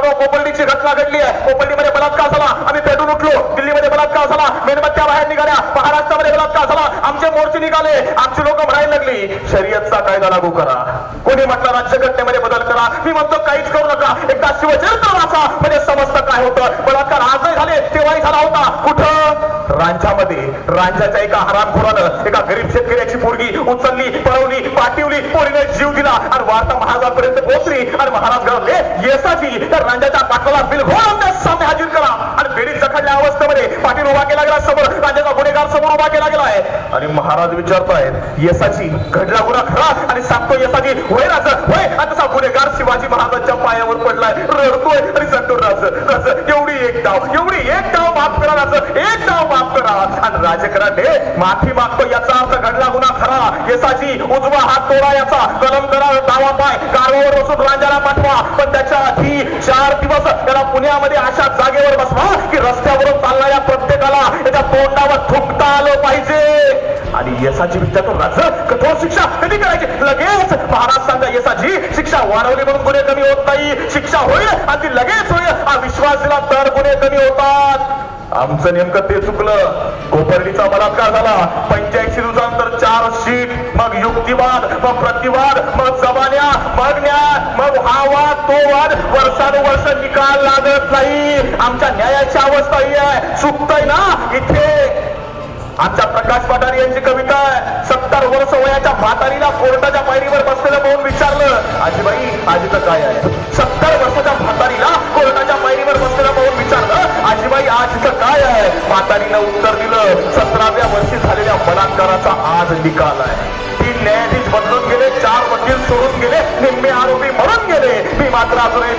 माधव कोपर्डीची घटना घडली आहे. कोपर्डीमध्ये बलात्कार झाला, आम्ही पेटून उठलो. दिल्लीमध्ये बलात्कार झाला, मेणबत्त्या बाहेर निघाल्या. महाराष्ट्रामध्ये बलात्कार झाला, आमचे मोर्चे निघाले. आमची लोक म्हणायला लागली शर्यतचा कायदा लागू करा. कोणी म्हटलं राज्यघटनेमध्ये बदल करा. मी म्हणतो काहीच करू नका, एकदा शिवचरित्र वाचा म्हणजे समजतं काय होतं. बलात्कार आजही झाले, तेव्हाही झाला होता. कुठं? रांझामध्ये. रांझाच्या एका हरामखोरानं एका गरीब शेतकऱ्याची पोरगी उचलली, पळवली, पाठवली, पोरीने जीव दिला आणि वार्ता महाराजांपर्यंत पोहोचली आणि महाराज घडले येसाची तर रांझाच्या पाटलाला बिलघोड सामने हाजीर करा. आणि बेडीत जखडल्या अवस्थेमध्ये पाटील उभा केला गेला समोर, रांझाचा गुन्हेगार समोर उभा केला गेला आहे. आणि महाराज विचारतायत येसाची घडला गुन्हा खरा आणि सांगतो येसाची होय राज होय. आणि तसा गुन्हेगार शिवाजी महाराजांच्या पायावर पडलाय, रडतोय आणि सांगतो राज राज एवढी एक डाव माफ करा राज, एक डाव माफ करा. आणि राजकरांनी माफी मागतो याचा अर्थ घडला गुन्हा खरा. येसाची उजवा हात तोडा याचा कलम करा, डावा पाय कारवावर बसून रांझाला पाठवा. पण त्याच्या आधी 4 दिवस त्याला पुण्यामध्ये अशा जागेवर बसवा की रस्त्यावरून चालणाऱ्या प्रत्येकाला त्याच्या तोंडावर थुंकता आलं पाहिजे. आणि येसाची विचारतो राज कठोर शिक्षा कधी करायची? लगेच महाराज सांगा येसाची शिक्षा वाढवली म्हणून गुन्हे कमी होत नाही, शिक्षा होईल आणि ती लगेच होईल हा विश्वास दिला तर गुन्हे कमी होतात. आमचं नेमकं ते चुकलं. कोपर्डीचा बलात्कार झाला, 85 दिवसानंतर चार्जशीट, मग युक्तिवाद, मग प्रतिवाद, मग जबान्या, मग न्याय, मग हा वाद तो वाद, वर्षानुवर्ष निकाल लागत नाही. आमच्या न्यायाची अवस्था ही आहे. चुकतंय ना इथे. आमच्या प्रकाश पाटारी यांची कविता आहे. 70 वर्ष वयाच्या म्हातारीला कोर्टाच्या पायरीवर बसलेलं पाहून विचारलं आजीबाई आजीचं काय आहे? 70 वर्षाच्या म्हातारीला कोर्टाच्या पायरीवर बसलेलं पाहून विचारलं आजीबाई आजीचं काय आहे? म्हातारीनं उत्तर दिलं 17व्या वर्षी झालेल्या बलात्काराचा आज निकाल आहे. 3 न्यायाधीश बदलून गेले, 4 वकील सोडून गेले, निम्मे आरोपी मरून गेले, मी मात्र अजूनही